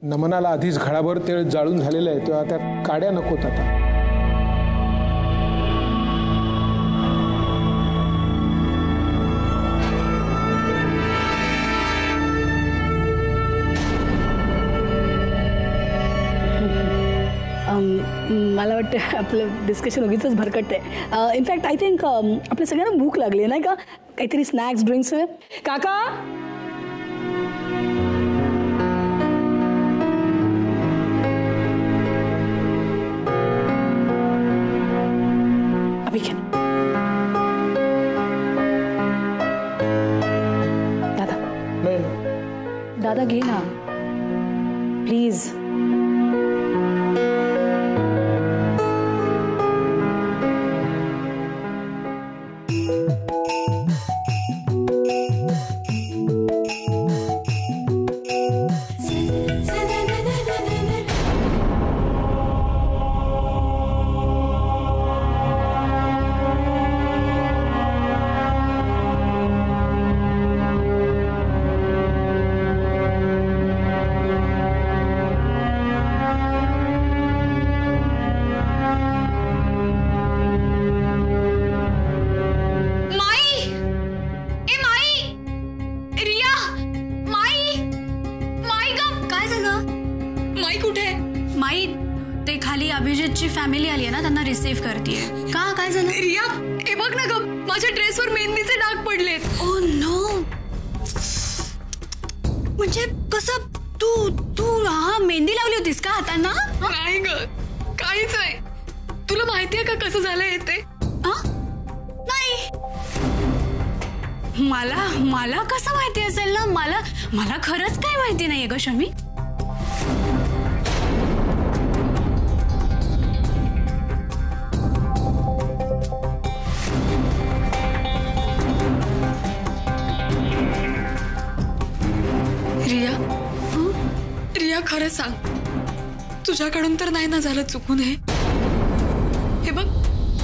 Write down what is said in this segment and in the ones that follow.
नमनाला आधीच घडाभर तेल जाळून झालेलं आहे, तेव्हा त्यात काड्या नकोत आता. मला वाटतं आपलं डिस्कशन उगीच भरकटते. इनफॅक्ट आय थिंक आपल्या सगळ्यांना भूक लागली नाही का? काहीतरी स्नॅक्स ड्रिंक्स. काका दादा दादा घे ना प्लीज. अभिजितची फॅमिली आली आहे ना, त्यांना रिसीव्ह करतेय. का काय झालं? रिया हे बघ ना ग, माझ्या ड्रेसवर मेहंदीचे डाग पडलेत. Oh no. म्हणजे कसं? तू तू हा मेहंदी लावली होतीस का हातांना? नाही ग, काहीच नाही. तुला माहितीये का कसं झालंय ते? नाही. मला कसं माहिती असेल ना? मला खरंच काय माहिती नाहीये ग शमी. रिया खरं सांग, तुझ्याकडून तर नाही ना झालं चुकून हे? हे बघ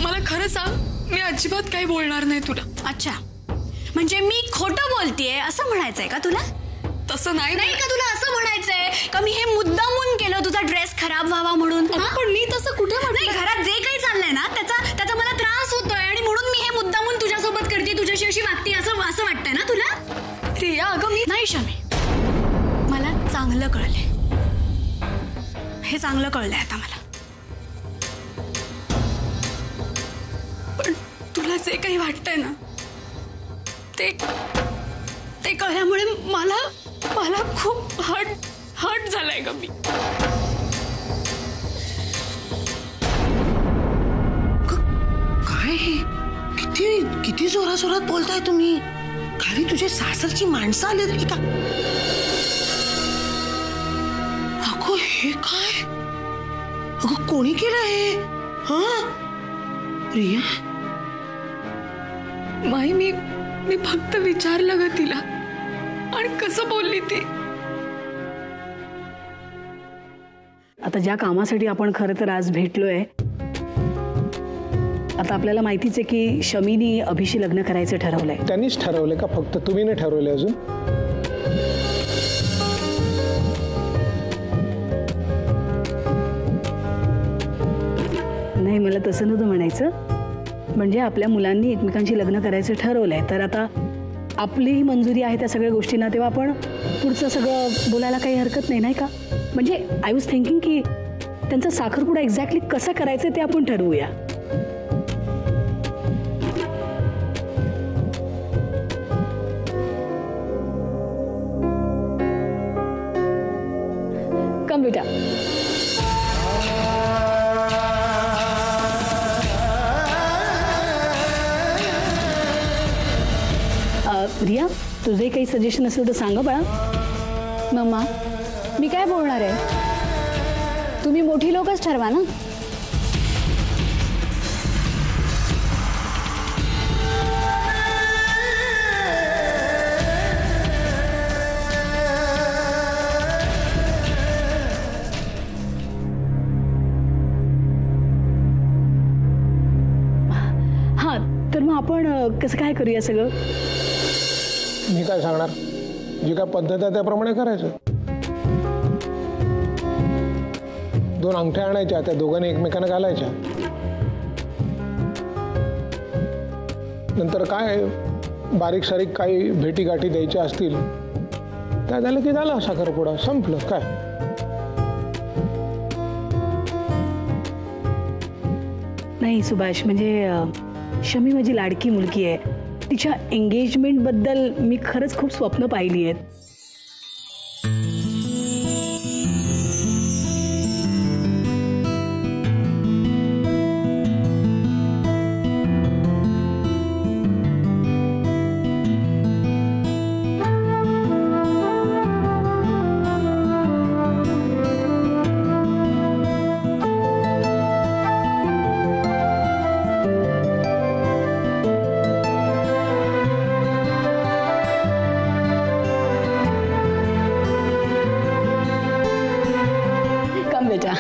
मला खरं सांग, मी अजिबात काही बोलणार नाही तुला. अच्छा, म्हणजे मी खोटं बोलतेय असं म्हणायचंय का तुला? तसं नाही का तुला असं म्हणायचंय का मी हे मुद्दामून केलं तुझा ड्रेस खराब व्हावा म्हणून? पण मी तसं कुठे म्हटलं? घरात जे काही चाललंय ना त्याचा मला त्रास होतोय आणि म्हणून मी हे मुद्दामून तुझ्यासोबत करते, तुझ्याशी अशी वागते असं वाटतंय ना तुला? रिया अगं मी नाही शमी, मला चांगलं कळलंय. हे चांगलं कळलंय आता मला. पण तुला जे काही वाटतंय ना ते कळल्यामुळे मला खूप हर्ट झालंय ग. मी काय किती जोरात बोलताय तुम्ही? खाली तुझे सासरची माणसं आले तरी का? अगो हे काय? अगं कोणी केलं हे? रिया माई, मी फक्त विचारलं ग तिला आणि कसं बोलली ती. आता ज्या कामासाठी आपण खरं तर आज भेटलोय, आता आपल्याला माहितीच आहे की शमीनी अभिशी लग्न करायचं ठरवलंय. त्यांनीच ठरवलंय का? फक्त तुम्ही नाही ठरवलंय अजून? नाही, मला तसं नव्हतं म्हणायचं. म्हणजे आपल्या मुलांनी एकमेकांशी लग्न करायचं ठरवलंय, तर आता आपलीही मंजुरी आहे त्या सगळ्या गोष्टींना, तेव्हा आपण पुढचं सगळं बोलायला काही हरकत नाही, नाही का? म्हणजे आय वॉज थिंकिंग की त्यांचा साखरपुडा एक्झॅक्टली कसं करायचं ते आपण ठरवूया. कम बेटा. रिया, तुझे काही सजेशन असेल तर सांगा बाळा. मम्मा, मी काय बोलणार आहे? तुम्ही मोठी लोकच ठरवा ना. हां, तर मग आपण कसं काय करूया सगळं? मी काय सांगणार, जी काय पद्धत आहे त्याप्रमाणे करायचं. 2 अंगठ्या आणायच्या, त्या दोघांनी एकमेकांना घालायच्या. नंतर काय बारीक सारीक काही भेटी गाठी द्यायच्या असतील त्या झालं की झाला साखरपुडा, संपलं. काय नाही सुभाष, म्हणजे शमी माझी लाडकी मुलगी आहे. तिच्या एंगेजमेंट बद्दल मी खरंच खूप स्वप्न पाहिली आहेत. बेटा,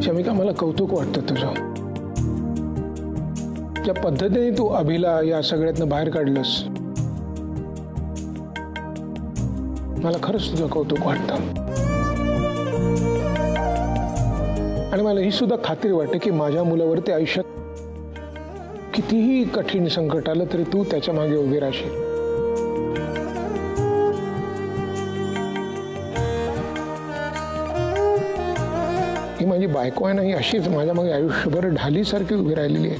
शमिका, मला कौतुक वाटतं तुझं. ज्या पद्धतीने तू अभिला या सगळ्यातनं बाहेर काढलंस, मला खरंच तुझं कौतुक वाटतं. आणि मला ही सुद्धा खात्री वाटते की माझ्या मुलावरती आयुष्यात कितीही कठीण संकट आलं तरी तू त्याच्या मागे उभी राहशील. ही माझी बायको आहे ना, ही अशीच माझ्या मागे आयुष्यभर ढालीसारखी उभी राहिलेली आहे.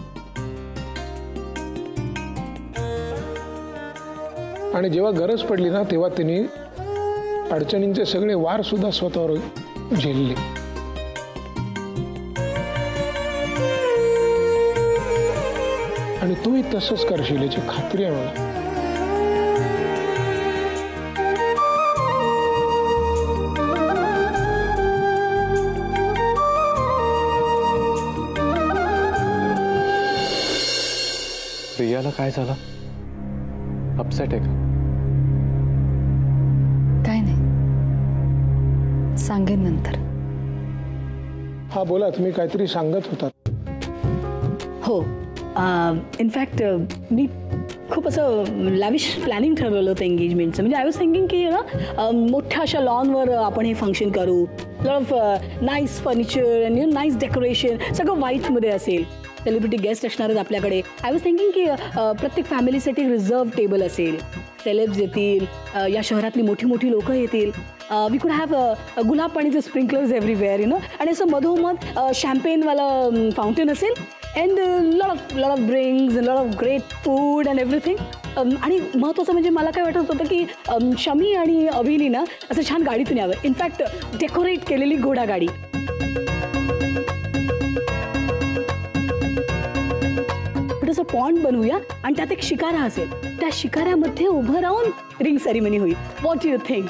आणि जेव्हा गरज पडली ना तेव्हा तिने अडचणींचे सगळे वार सुद्धा स्वतःवर झेलले. आणि तूही तसंच करशील याची खात्री आहे मला. प्रियाला काय झालं? अपसेट आहे का? काय नाही, सांगेन नंतर. हा बोला, तुम्ही काहीतरी सांगत होतात. हो, इनफॅक्ट मी खूप असं लॅविश प्लॅनिंग ठरवलं होतं एंगेजमेंटचं. म्हणजे आय वॉज थिंकिंग की ना मोठ्या अशा लॉनवर आपण हे फंक्शन करू. Lot of nice furniture and nice decoration, सगळं व्हाईटमध्ये असेल. सेलिब्रिटी गेस्ट असणार आहेत आपल्याकडे. आय वॉज थिंकिंग की प्रत्येक फॅमिलीसाठी रिझर्व टेबल असेल. सेलेब्स येतील, या शहरातली मोठी मोठी लोकं येतील. वी कुड हॅव गुलाब पाणीचे स्प्रिंकलर्स एव्हरीवेअर, आणि असं मधोमध शॅम्पेनवाला फाउंटेन असेल. And lot of drinks, lot of great food and everything. आणि महत्त्वाचं म्हणजे मला काय वाटत होतं की शमी आणि अभिनी ना असं छान गाडीतून यावं. इनफॅक्ट डेकोरेट केलेली घोडागाडी. छोटंसं पॉन्ड बनवूया आणि त्यात एक शिकारा असेल. त्या शिकाऱ्यामध्ये उभं राहून रिंग सेरेमनी होईल. What do you think?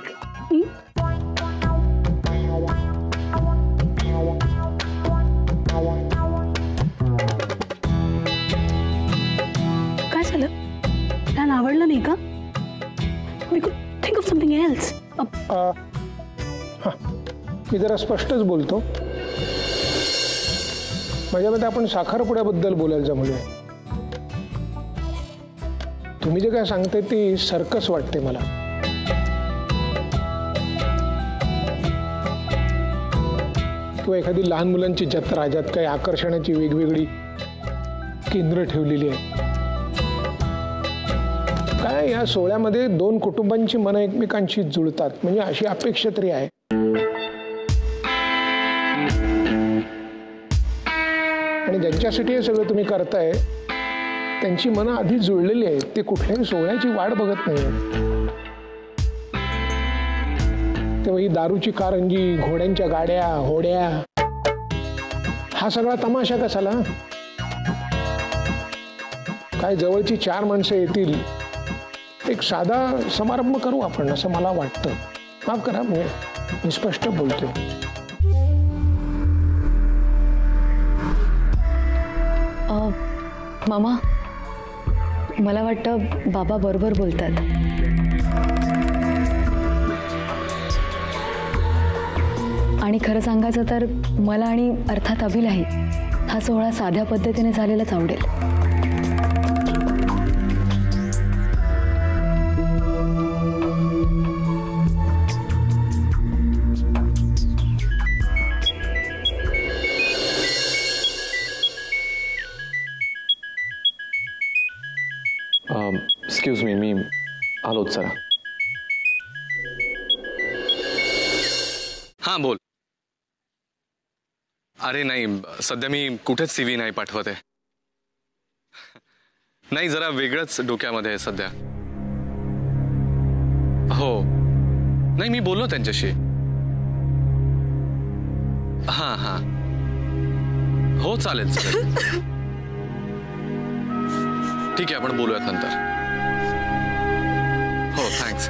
काय झालं? त्यांना आवडलं नाही का? वी कुड थिंक ऑफ समथिंग एल्स. मी जरा स्पष्टच बोलतो. माझ्या मते आपण साखरपुड्याबद्दल बोलायला जमलोय. तुम्ही जे काय सांगते ती सर्कस वाटते मला. किंवा एखादी लहान मुलांची जत्रा, ज्यात काही आकर्षणाची वेगवेगळी केंद्र ठेवलेली आहेत. काय या सोहळ्यामध्ये 2 कुटुंबांची मनं एकमेकांशी जुळतात, म्हणजे अशी अपेक्षा तरी आहे. आणि ज्यांच्यासाठी हे सगळं तुम्ही करताय त्यांची मनं आधी जुळलेली आहेत. ते कुठल्याही सोहळ्याची वाट बघत नाही. तेव्हा ही दारूची कारंजी, घोड्यांच्या गाड्या, होड्या, हा सगळा तमाशा कसाला? काय जवळची 4 माणसं येतील, एक साधा समारंभ करू आपण, असं मला वाटतं. माफ करा, मी स्पष्ट बोलतोय. मामा, मला वाटतं बाबा बरोबर बोलतात. आणि खरं सांगायचं तर मला आणि अर्थात अभिलाही हा सोहळा साध्या पद्धतीने झालेलाच आवडेल. एक्सक्यूज मी आलोच जरा. हां बोल. अरे नाही, सध्या मी कुठेच CV नाही पाठवत आहे. नाही, जरा वेगळंच डोक्यामध्ये आहे सध्या. हो नाही, मी बोललो त्यांच्याशी. हां हो चालेल चालेल. ठीक आहे, आपण बोलूयात नंतर. हो थँक्स.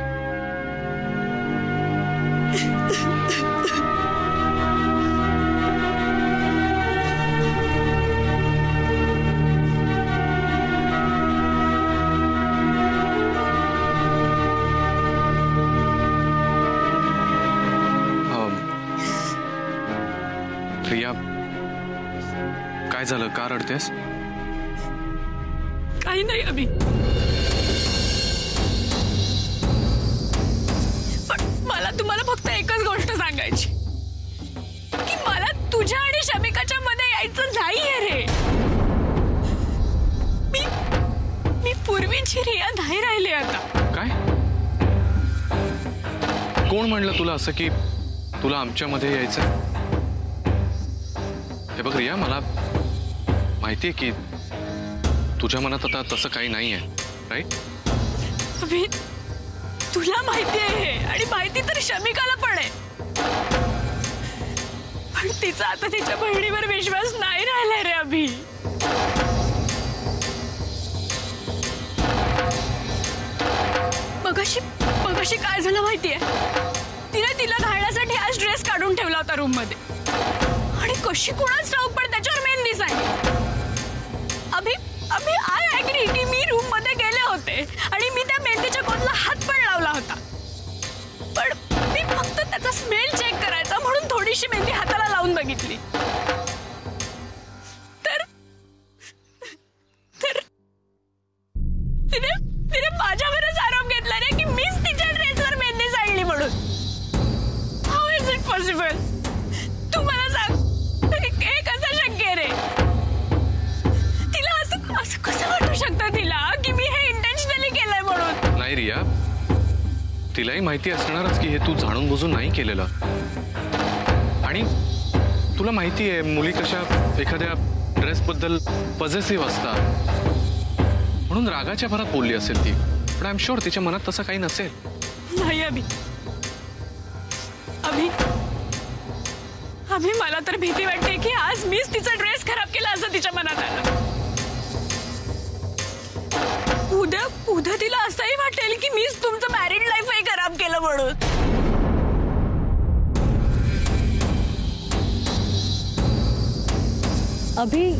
प्रिया, काय झालं? का रडतेस? काही नाही अभि, पण मला तुम्हाला फक्त एकच गोष्ट सांगायची की मला तुझ्या आणि शमिकाच्या मध्ये यायचं नाहीये रे. मी पूर्वीची रिया नाही राहिली आता. काय? कोण म्हणलं तुला असं की तुला आमच्यामध्ये यायचं? हे बघ रिया, मला माहितीये की तुझ्या मनात आता तसं काही नाहीये, राईट? अभि, तुला माहिती आहे हे, आणि माहिती तर शमिकाला पण आहे, पण तिचा आता तिच्या बहिणीवर विश्वास नाही राहिलाय रे अभि. मगाशी काय झालं माहितीये? तिला घालण्यासाठी आज ड्रेस काढून ठेवला होता रूम मध्ये, आणि कशी कुणाच ठाऊक पण त्याच्यावर मेहंदी सांगितली. अभि आय ऍग्री की मी रूम मध्ये गेले होते आणि मी त्या मेहंदीच्या कोणाला हात पण लावला होता, पण मी फक्त त्याचा स्मेल चेक करायचा म्हणून थोडीशी मेहंदी हाताला लावून बघितली. तर तिने माझ्यावरच आरोप घेतला रे की मीच तिच्या ड्रेसवर मेहंदी सांडली म्हणून. How is it possible? तू मला सांग, हे कसं शक्य आहे रे? तिला असं कसं वाटू शकतं तिला की मी हे इंटेन्शनली केलंय म्हणून? नाही रिया, तिलाही माहिती असणारच की हे तू जाणून बुजून नाही केलेलं. आणि तुला माहिती आहे मुली कशा एखाद्या ड्रेस बद्दल पॉझिटिव्ह असतात, म्हणून रागाच्या भरात बोलली असेल ती, पण आय एम शुअर तिच्या मनात तसं काही नसेल. नाही अभि, मला तर भीती वाटते की आज मीच तिचा ड्रेस खराब केला असं तिच्या मनात आलं. उद्या तिला असंही वाटेल की मीच तुमचं मॅरिड लाईफही खराब केलं म्हणून. अभि,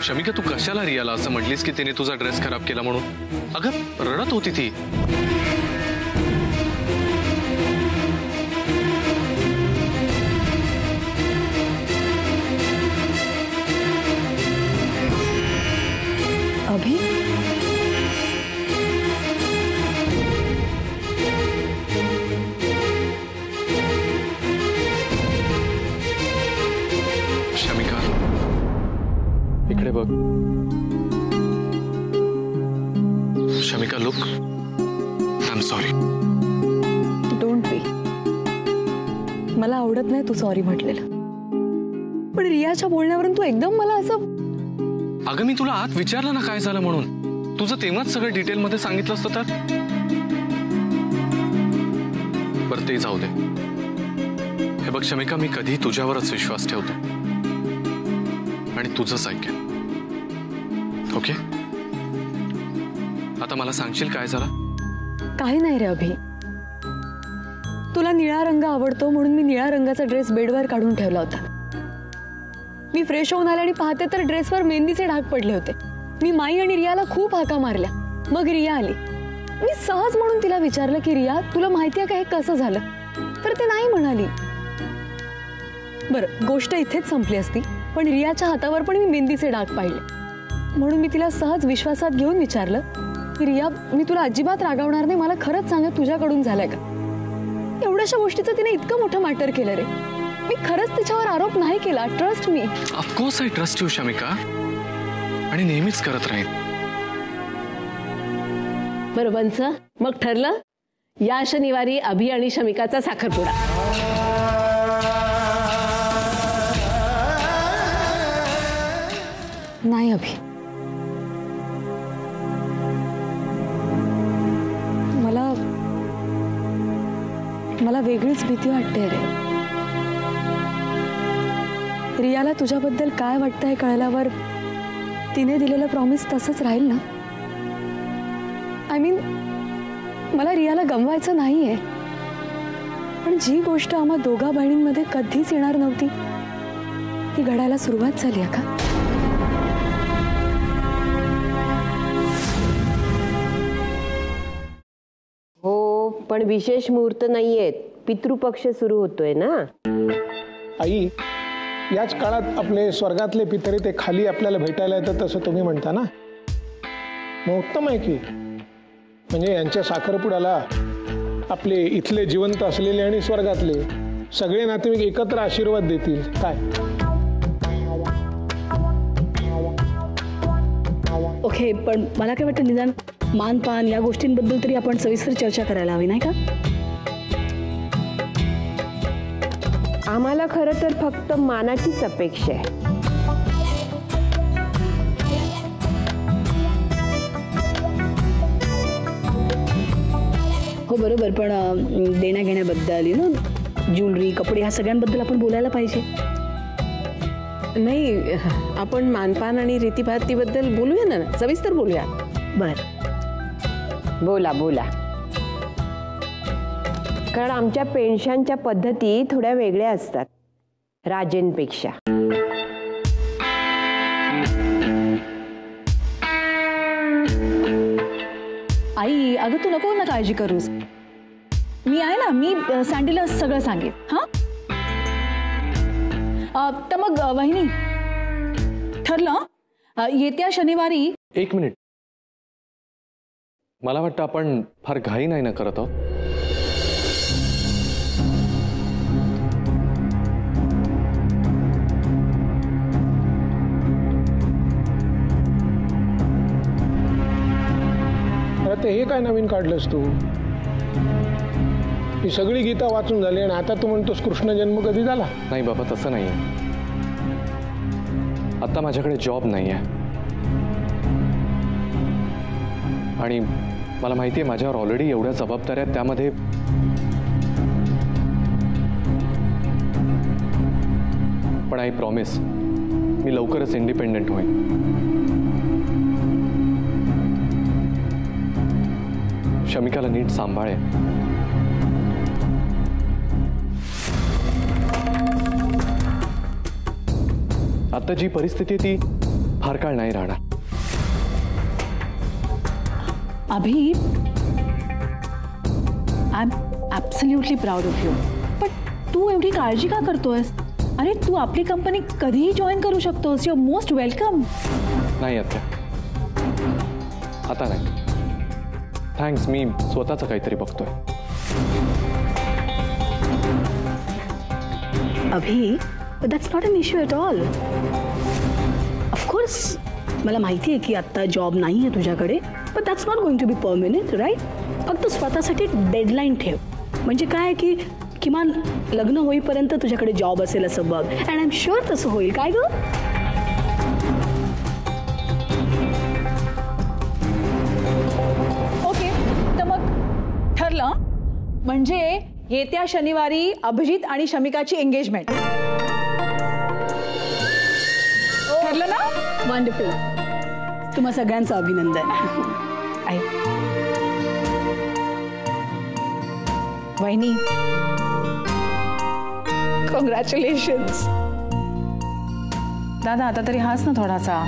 शमिका, तू कशाला रियाला असं म्हटलीस की तिने तुझा ड्रेस खराब केला म्हणून? अगं रडत होती ती. अभि, शमिका इकडे बघ. Shamika look, I am sorry. Don't be. मला आवडत नाही तू सॉरी म्हटलेलं, पण रियाच्या बोलण्यावरून तू एकदम मला असं. अगं मी तुला आत विचारलं ना काय झालं म्हणून, तुझं तेव्हाच सगळं डिटेल मध्ये सांगितलं असतं तर. बरं ते जाऊ दे. हे बघ शमिका, मी कधी तुझ्यावरच विश्वास ठेवतो आणि तुझंच ऐकेन. ओके, आता मला सांगशील काय झालं? काही नाही रे अभि, तुला निळा रंग आवडतो म्हणून मी निळा रंगाचा ड्रेस बेडवर काढून ठेवला होता. मी फ्रेश होऊन आले आणि पाहते तर ड्रेसवर मेहंदीचे डाग पडले होते. मी माई आणि रियाला खूप हाका मारल्या. मग रिया आली. मी सहज म्हणून तिला विचारलं की रिया, तुला माहिती आहे का हे कसं झालं? तर ती नाही म्हणाली. बरं, गोष्ट इथेच संपली असती, पण रियाच्या हातावर पण मी मेहंदीचे डाग पाहिले. म्हणून मी तिला सहज विश्वासात घेऊन विचारलं की रिया, मी तुला अजिबात रागावणार नाही, मला खरंच सांग तुझ्याकडून झालंय का? एवढ्याशा गोष्टीचं तिने इतकं मोठं मॅटर केलं रे. मी खरंच तिच्यावर आरोप नाही केला, trust me. Of course I trust you Shamika, आणि नेहमीच करत राहील. बरं बंच, मग ठरलं या शनिवारी अभि आणि शमिकाचा साखरपुडा. नाही अभि, मला वेगळीच भीती वाटते रे. रियाला तुझ्याबद्दल काय वाटतं हे कळल्यावर तिने दिलेलं प्रॉमिस तसंच राहील ना? आय मीन, मला रियाला गमवायचं नाहीये, पण जी गोष्ट आम्हा दोघा बहिणींमध्ये कधीच येणार नव्हती ती घडायला सुरुवात झाली आहे का? हो, पण विशेष मुहूर्त नाहीयेत, पितृपक्ष सुरू होतोय ना. आई, याच काळात आपले स्वर्गातले पितरी ते खाली आपल्याला भेटायला येतात तसं तुम्ही म्हणता ना, मग उत्तम आहे की. म्हणजे यांच्या साखरपुड्याला आपले इथले जिवंत असलेले आणि स्वर्गातले सगळे नातेवाईक एकत्र आशीर्वाद देतील. काय ओके, पण मला काय वाटतं, निदान मानपान या गोष्टींबद्दल तरी आपण सविस्तर चर्चा करायला हवी, नाही का? आम्हाला खरं तर फक्त मानाचीच अपेक्षा आहे. हो बरोबर, पण देण्या घेण्याबद्दल, ज्वेलरी, कपडे, ह्या सगळ्यांबद्दल आपण बोलायला पाहिजे. नाही, आपण मानपान आणि रीतीभातीबद्दल बोलूया ना, सविस्तर बोलूया. बर, बोला बोला. कारण आमच्या पेन्शनच्या पद्धती थोड्या वेगळ्या असतात राजेंपेक्षा. आई, अगं तू नको ना काळजी करूस, मी आहे ना, मी सँडीला सगळं सांगेन. हा, तर मग वहिनी, ठरलं येत्या शनिवारी. एक मिनिट, मला वाटतं आपण फार घाई नाही ना करत आहोत. अरे हे काय नवीन काढलंस तू? ही सगळी गीता वाचून झाली आणि आता तू म्हणतोस कृष्ण जन्म कधी झाला? नाही बाबा, तसं नाही. आता माझ्याकडे जॉब नाही आहे आणि मला माहिती आहे माझ्यावर ऑलरेडी एवढ्या जबाबदाऱ्या आहेत. त्यामध्ये पण आय प्रॉमिस, मी लवकरच इंडिपेंडेंट होईन. शमिकाला नीट सांभाळे. आता जी परिस्थिती ती फार काळ नाही राहणार. Abhi, I am absolutely proud of you. पण तू एवढी काळजी का करतोयस? अरे, तू आपली कंपनी कधीही जॉईन करू शकतोस. You are most welcome. नाही आत्या, आता नाही. थँक्स, मी स्वतःचं काहीतरी बघतोय. Abhi, that's not an issue at all. Of course मला माहिती आहे की आत्ता जॉब नाही आहे तुझ्याकडे, पण that's not going to be permanent, right? फक्त स्वतःसाठी डेडलाईन ठेव. म्हणजे काय की किमान लग्न होईपर्यंत तुझ्याकडे जॉब असेल असं बघ. अँड आय एम शुअर तसं होईल. काय ग? ओके, तर मग ठरलं. म्हणजे येत्या शनिवारी अभिजित आणि शमिकाची एंगेजमेंट. ठरलं ना? वंडरफुल. तुम्हा सगळ्यांचं अभिनंदन. आई वहिनी, कॉंग्रॅच्युलेशन्स. दादा आता तरी हाच ना थोडासा.